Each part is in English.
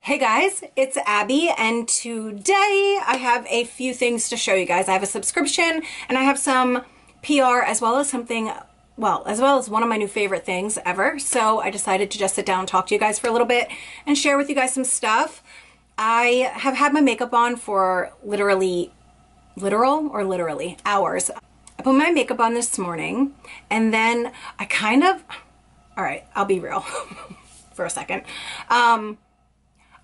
Hey guys, it's Abby, and today I have a few things to show you guys. I have a subscription and I have some PR as well as something, well, as well as one of my new favorite things ever. So I decided to just sit down and talk to you guys for a little bit and share with you guys some stuff. I have had my makeup on for literally hours. I put my makeup on this morning and then all right, I'll be real for a second.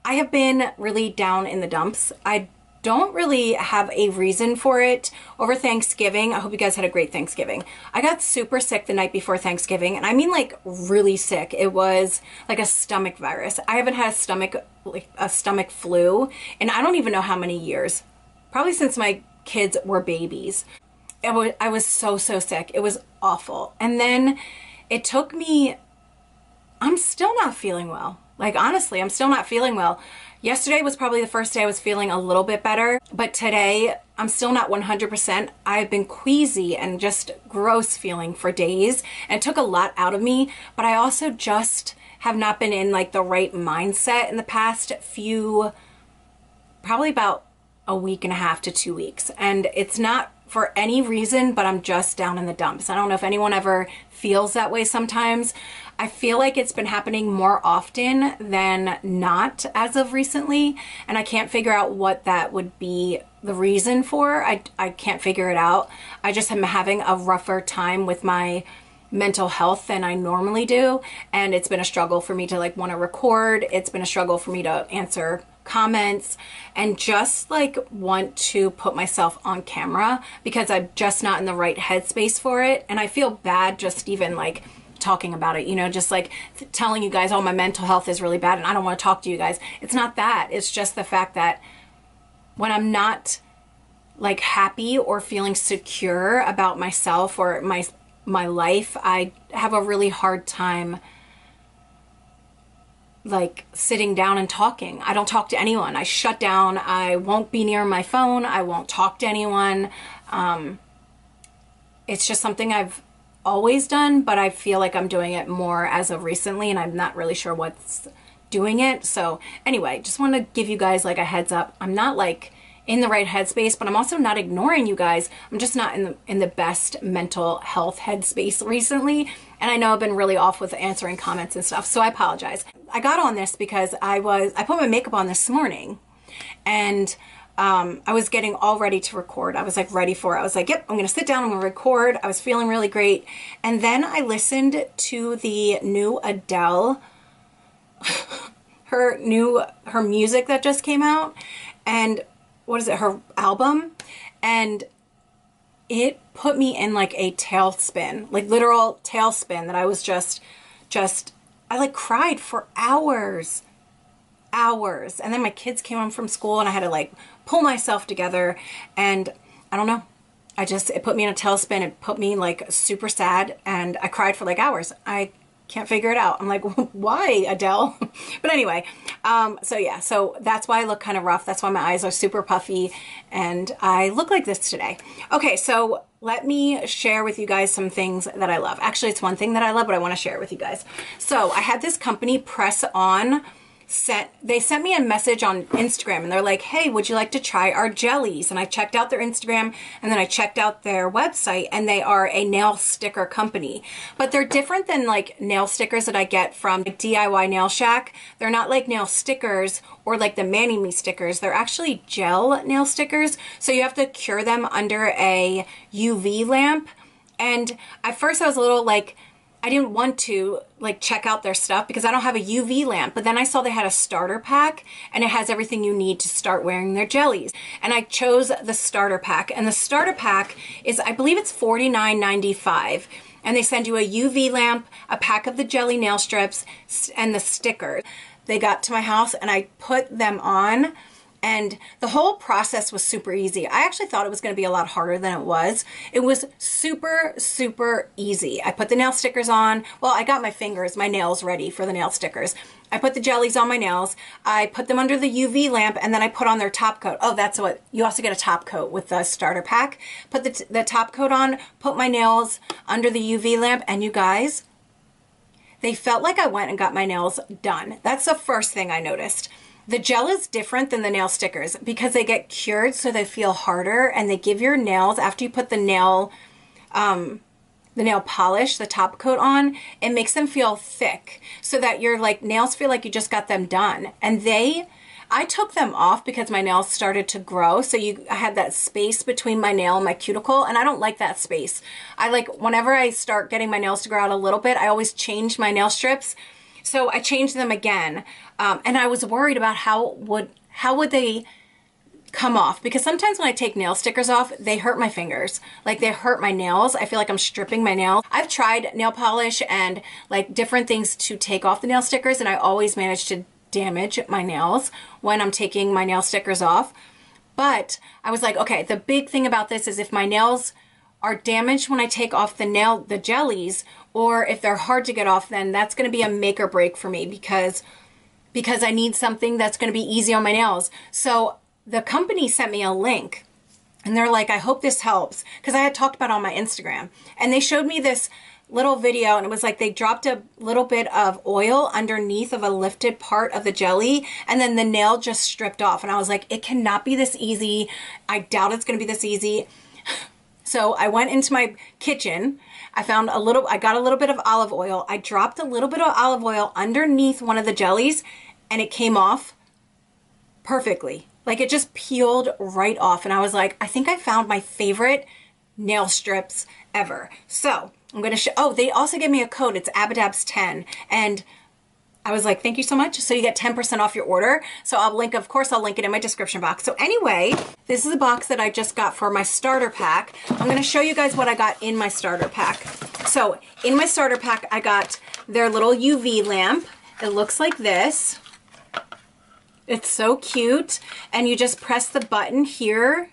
I have been really down in the dumps. I don't really have a reason for it over Thanksgiving. I hope you guys had a great Thanksgiving. I got super sick the night before Thanksgiving, and I mean like really sick. It was like a stomach virus. I haven't had a stomach flu in I don't even know how many years. Probably since my kids were babies. I was so sick. It was awful. And then it took me, I'm still not feeling well. Like, honestly, I'm still not feeling well. Yesterday was probably the first day I was feeling a little bit better, but today I'm still not 100%. I've been queasy and just gross feeling for days, and it took a lot out of me, but I also just have not been in like the right mindset in the past probably about a week and a half to 2 weeks. And it's not for any reason, but I'm just down in the dumps. I don't know if anyone ever feels that way sometimes. I feel like it's been happening more often than not as of recently, and I can't figure out what that would be the reason for. I can't figure it out. I just am having a rougher time with my mental health than I normally do, and it's been a struggle for me to like want to record. It's been a struggle for me to answer comments and just like want to put myself on camera because I'm just not in the right headspace for it. And I feel bad just even like talking about it, you know, just like telling you guys, oh, my mental health is really bad and I don't want to talk to you guys. It's not that. It's just the fact that when I'm not like happy or feeling secure about myself or my life, I have a really hard time like sitting down and talking. I don't talk to anyone. I shut down. I won't be near my phone. I won't talk to anyone. It's just something I've always done, but I feel like I'm doing it more as of recently, and I'm not really sure what's doing it. So anyway, just want to give you guys like a heads up. I'm not like in the right headspace, but I'm also not ignoring you guys. I'm just not in the best mental health headspace recently. And I know I've been really off with answering comments and stuff, so I apologize. I got on this because I put my makeup on this morning, and I was getting all ready to record. I was like ready for it. I was like, yep, I'm gonna sit down, I'm gonna record. I was feeling really great. And then I listened to the new Adele, her music that just came out, and what is it, her album, and it put me in like a tailspin, like literal tailspin, that I was just I like cried for hours. And then my kids came home from school and I had to like pull myself together, and I don't know, it put me in a tailspin. It put me like super sad, and I cried for like hours. I can't figure it out. I'm like, why, Adele? But anyway, so yeah, so that's why I look kind of rough. That's why my eyes are super puffy and I look like this today. Okay, so let me share with you guys some things that I love. Actually, it's one thing that I love, but I want to share it with you guys. So I had this company, Press On. They sent me a message on Instagram, and they're like, hey, would you like to try our jellies? And I checked out their Instagram, and then I checked out their website, and they are a nail sticker company. But they're different than like nail stickers that I get from DIY Nail Shack. They're not like nail stickers or like the Mani Me stickers. They're actually gel nail stickers. So you have to cure them under a UV lamp. And at first I was a little like, I didn't want to like check out their stuff because I don't have a UV lamp, but then I saw they had a starter pack and it has everything you need to start wearing their jellies. And I chose the starter pack, and the starter pack is, I believe it's $49.95. And they send you a UV lamp, a pack of the jelly nail strips, and the stickers. They got to my house and I put them on, and the whole process was super easy. I actually thought it was going to be a lot harder than it was. It was super easy. I put the nail stickers on. Well, I got my nails ready for the nail stickers. I put the jellies on my nails. I put them under the UV lamp, and then I put on their top coat. Oh, that's what, you also get a top coat with the starter pack. Put the top coat on, put my nails under the UV lamp, and you guys, they felt like I went and got my nails done. That's the first thing I noticed. The gel is different than the nail stickers because they get cured so they feel harder, and they give your nails, after you put the nail polish, the top coat on, it makes them feel thick so that your like nails feel like you just got them done. And I took them off because my nails started to grow. So I had that space between my nail and my cuticle, and I don't like that space. I like, whenever I start getting my nails to grow out a little bit, I always change my nail strips. So I changed them again. And I was worried about how would they come off, because sometimes when I take nail stickers off, they hurt my fingers. Like, they hurt my nails. I feel like I'm stripping my nails. I've tried nail polish and like different things to take off the nail stickers, and I always manage to damage my nails when I'm taking my nail stickers off. But I was like, okay, the big thing about this is if my nails are damaged when I take off the jellies, or if they're hard to get off, then that's going to be a make or break for me, because I need something that's going to be easy on my nails. So the company sent me a link, and they're like, I hope this helps, because I had talked about it on my Instagram, and they showed me this little video, and it was like they dropped a little bit of oil underneath of a lifted part of the jelly, and then the nail just stripped off. And I was like, it cannot be this easy. I doubt it's going to be this easy. So I went into my kitchen. I got a little bit of olive oil. I dropped a little bit of olive oil underneath one of the jellies, and it came off perfectly. Like, it just peeled right off. And I was like, I think I found my favorite nail strips ever. So I'm going to show, oh, they also gave me a code. It's Abadabs10. And I was like, thank you so much. So you get 10% off your order. So I'll link it in my description box. So anyway, this is a box that I just got for my starter pack. I'm going to show you guys what I got in my starter pack. So in my starter pack, I got their little UV lamp. It looks like this. It's so cute. And you just press the button here,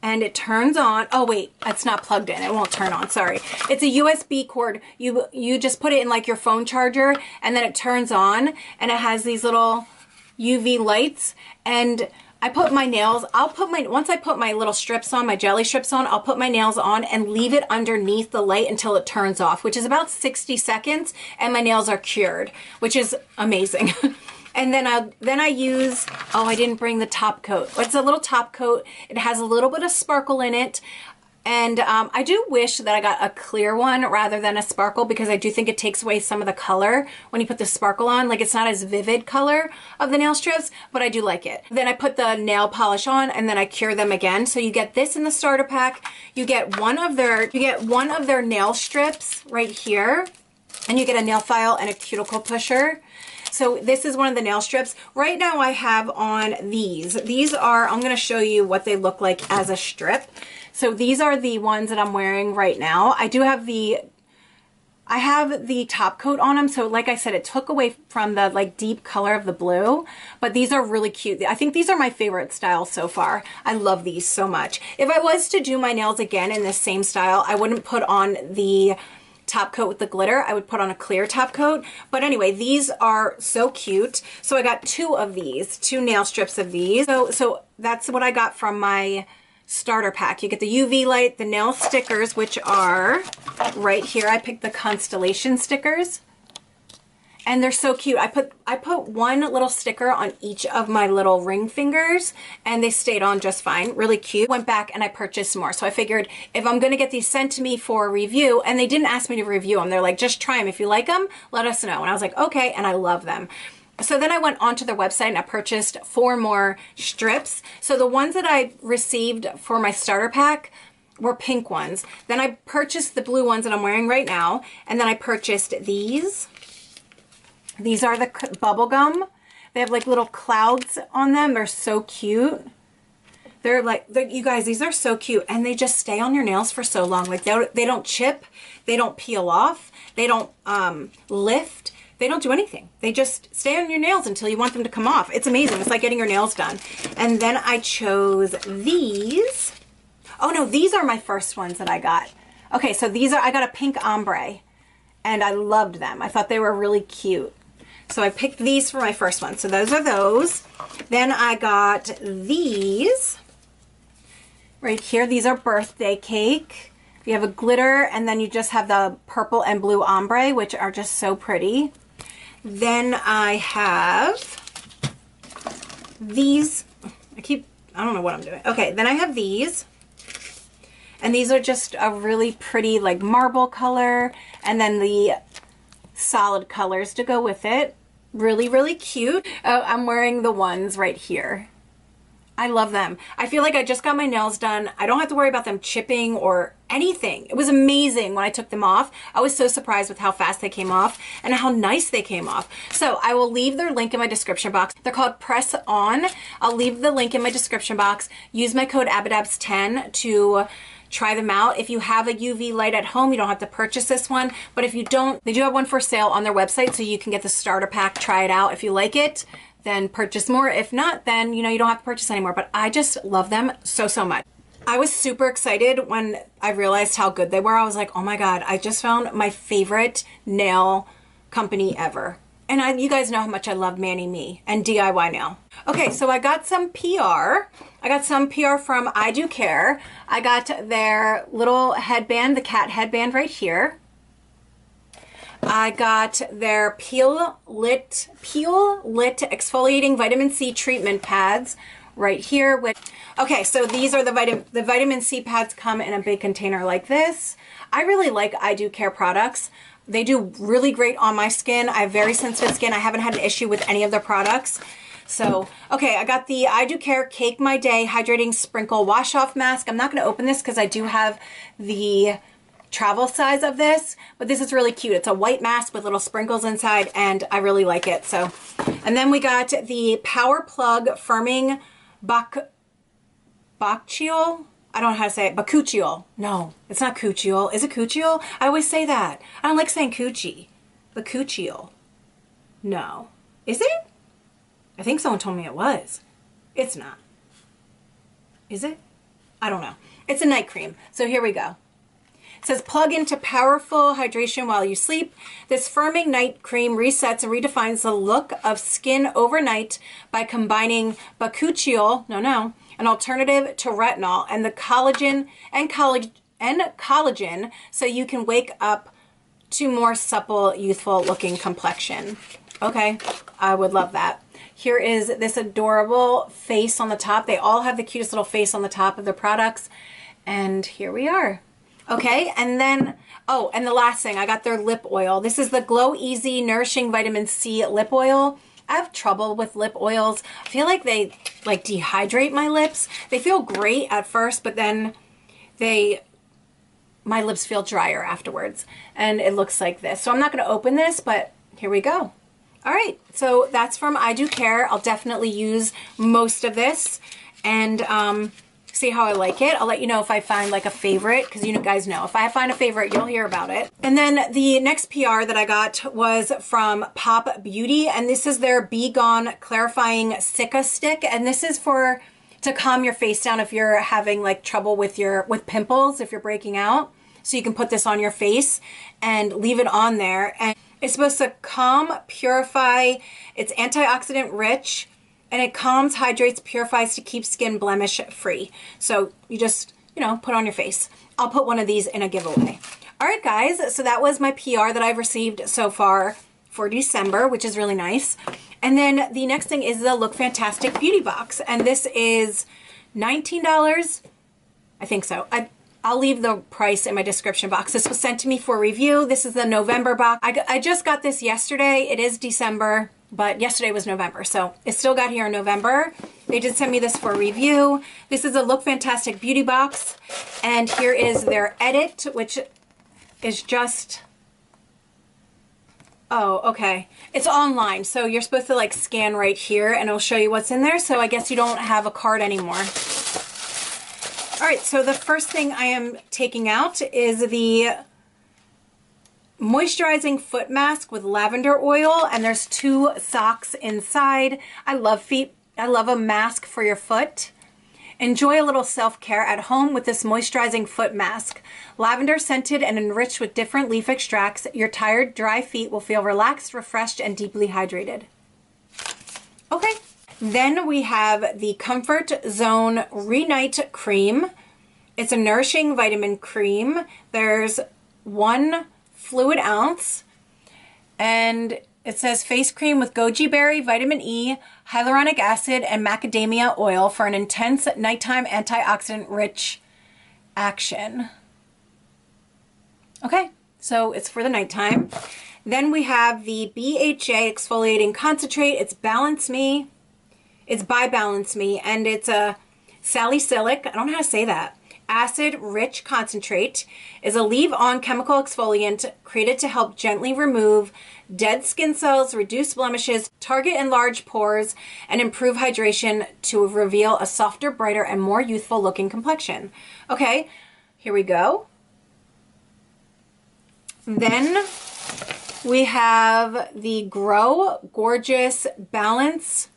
and it turns on. Oh wait, it's not plugged in. It won't turn on, sorry. It's a USB cord. You just put it in like your phone charger, and then it turns on, and it has these little UV lights. And I put my nails, once I put my little strips on, my jelly strips on, I'll put my nails on and leave it underneath the light until it turns off, which is about 60 seconds, and my nails are cured, which is amazing. And then I use, oh, I didn't bring the top coat. It's a little top coat. It has a little bit of sparkle in it. And I do wish that I got a clear one rather than a sparkle, because I do think it takes away some of the color when you put the sparkle on. Like, it's not as vivid color of the nail strips, but I do like it. Then I put the nail polish on, and then I cure them again. So you get this in the starter pack. You get one of their nail strips right here, and you get a nail file and a cuticle pusher. So this is one of the nail strips. Right now I have on these. These are, I'm going to show you what they look like as a strip. So these are the ones that I'm wearing right now. I have the top coat on them. So like I said, it took away from the like deep color of the blue, but these are really cute. I think these are my favorite style so far. I love these so much. If I was to do my nails again in this same style, I wouldn't put on the top coat with the glitter. I would put on a clear top coat. But anyway, these are so cute. So I got two nail strips of these. So that's what I got from my starter pack. You get the UV light, the nail stickers, which are right here. I picked the Constellation stickers, and they're so cute. I put one little sticker on each of my little ring fingers, and they stayed on just fine. Really cute. Went back and I purchased more. So I figured if I'm going to get these sent to me for a review, and they didn't ask me to review them. They're like, just try them. If you like them, let us know. And I was like, okay. And I love them. So then I went onto their website and I purchased 4 more strips. So the ones that I received for my starter pack were pink ones. Then I purchased the blue ones that I'm wearing right now. And then I purchased these. These are the bubble gum. They have like little clouds on them. They're so cute. They're like, you guys, these are so cute. And they just stay on your nails for so long. Like they don't chip. They don't peel off. They don't lift. They don't do anything. They just stay on your nails until you want them to come off. It's amazing. It's like getting your nails done. And then I chose these. Oh no, these are my first ones that I got. Okay, so I got a pink ombre, and I loved them. I thought they were really cute. So I picked these for my first one. So those are those. Then I got these right here. These are birthday cake. You have a glitter, and then you just have the purple and blue ombre, which are just so pretty. Then I have these. I don't know what I'm doing. Okay, then I have these. And these are just a really pretty like marble color. And then the solid colors to go with it. Really, really cute. Oh, I'm wearing the ones right here. I love them. I feel like I just got my nails done. I don't have to worry about them chipping or anything. It was amazing when I took them off. I was so surprised with how fast they came off and how nice they came off. So I will leave their link in my description box. They're called Press On. I'll leave the link in my description box. Use my code ABBADABS10 to try them out. If you have a UV light at home, you don't have to purchase this one. But if you don't, they do have one for sale on their website, so you can get the starter pack, try it out. If you like it, then purchase more. If not, then you don't have to purchase anymore. But I just love them so, so much. I was super excited when I realized how good they were. I was like, oh my God, I just found my favorite nail company ever. And you guys know how much I love Mani Me and DIY nail. Okay, so I got some PR. I got some PR from I Do Care. I got their little headband, the cat headband right here. I got their Peel Lit Exfoliating Vitamin C Treatment Pads right here. Okay, so these are the vitamin C pads come in a big container like this. I really like I Do Care products. They do really great on my skin. I have very sensitive skin. I haven't had an issue with any of their products. So, okay, I got the I Do Care Cake My Day Hydrating Sprinkle Wash Off Mask. I'm not going to open this because I do have the travel size of this, but this is really cute. It's a white mask with little sprinkles inside, and I really like it. So, and then we got the Power Plug Firming Bacchiol. I don't know how to say it. Bakuchiol. No, it's not Cuchiol. Is it Cuchiol? I always say that. I don't like saying coochie. Bakuchiol. No. Is it? I think someone told me it was. It's not. Is it? I don't know. It's a night cream. So here we go. It says plug into powerful hydration while you sleep. This firming night cream resets and redefines the look of skin overnight by combining bakuchiol, an alternative to retinol, and the collagen so you can wake up to more supple, youthful looking complexion. Okay, I would love that. Here is this adorable face on the top. They all have the cutest little face on the top of their products. And here we are. Okay, and then, oh, and the last thing, I got their lip oil. This is the Glow Easy Nourishing Vitamin C Lip Oil. I have trouble with lip oils. I feel like they like dehydrate my lips. They feel great at first, but then my lips feel drier afterwards. And it looks like this. So I'm not going to open this, but here we go. All right, so that's from I Do Care. I'll definitely use most of this and see how I like it. I'll let you know if I find like a favorite, because you guys know, if I find a favorite, you'll hear about it. And then the next PR that I got was from Pop Beauty, and this is their Be Gone Clarifying Cica Stick, and this is to calm your face down if you're having like trouble with pimples, if you're breaking out. So you can put this on your face and leave it on there, and it's supposed to calm, purify. It's antioxidant rich, and it calms, hydrates, purifies to keep skin blemish free. So you just, put on your face. I'll put one of these in a giveaway. All right, guys. So that was my PR that I've received so far for December, which is really nice. And then the next thing is the Look Fantastic Beauty Box. And this is $19. I think so. I'll leave the price in my description box. This was sent to me for review. This is the November box. I just got this yesterday. It is December, but yesterday was November, so it still got here in November. They did send me this for review. This is a Look Fantastic Beauty Box, and here is their edit, which is just... Oh, okay. It's online, so you're supposed to like scan right here, and it'll show you what's in there, so I guess you don't have a card anymore. All right, so the first thing I am taking out is the moisturizing foot mask with lavender oil, and there's 2 socks inside. I love feet. I love a mask for your foot. Enjoy a little self-care at home with this moisturizing foot mask. Lavender scented and enriched with different leaf extracts, your tired, dry feet will feel relaxed, refreshed, and deeply hydrated. Okay. Then we have the Comfort Zone Re-Night Cream. It's a nourishing vitamin cream. There's 1 fluid ounce, and It says face cream with goji berry, vitamin E, hyaluronic acid, and macadamia oil for an intense nighttime antioxidant-rich action. Okay, so it's for the nighttime. Then we have the BHA Exfoliating Concentrate. It's Balance Me. It's by Balance Me, and it's a salicylic, I don't know how to say that, acid-rich concentrate. Is a leave-on chemical exfoliant created to help gently remove dead skin cells, reduce blemishes, target enlarged pores, and improve hydration to reveal a softer, brighter, and more youthful-looking complexion. Okay, here we go. Then we have the Grow Gorgeous Balance.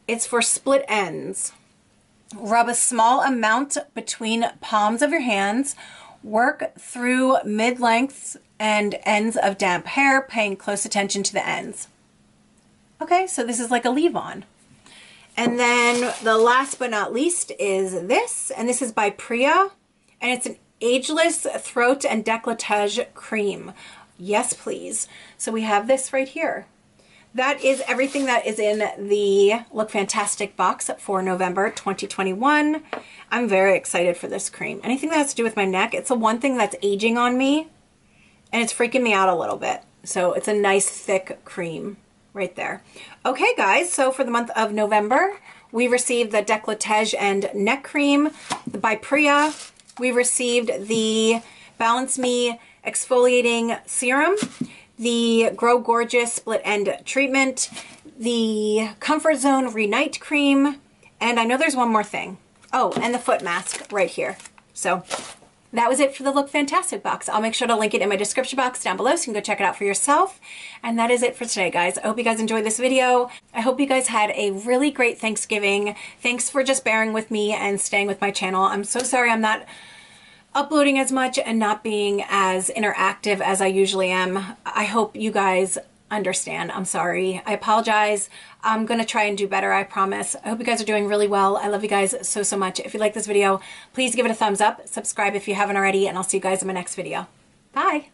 It's for split ends. Rub a small amount between palms of your hands. Work through mid-lengths and ends of damp hair, paying close attention to the ends. Okay, so this is like a leave-on. And then the last but not least is this, and this is by Priya, and it's an Ageless Throat and Décolletage Cream. Yes, please. So we have this right here. That is everything that is in the Look Fantastic box for November 2021. I'm very excited for this cream. Anything that has to do with my neck, it's the one thing that's aging on me, and it's freaking me out a little bit. So it's a nice thick cream right there. Okay, guys, so for the month of November, we received the Décolletage and Neck Cream by Priya. We received the Balance Me Exfoliating Serum, the Grow Gorgeous Split End Treatment, the Comfort Zone Reunite Cream, and I know there's one more thing. Oh, and the foot mask right here. So that was it for the Look Fantastic box. I'll make sure to link it in my description box down below so you can go check it out for yourself. And that is it for today, guys. I hope you guys enjoyed this video. I hope you guys had a really great Thanksgiving. Thanks for just bearing with me and staying with my channel. I'm so sorry I'm not uploading as much and not being as interactive as I usually am. I hope you guys understand. I'm sorry. I apologize. I'm going to try and do better, I promise. I hope you guys are doing really well. I love you guys so, so much. If you like this video, please give it a thumbs up. Subscribe if you haven't already, and I'll see you guys in my next video. Bye.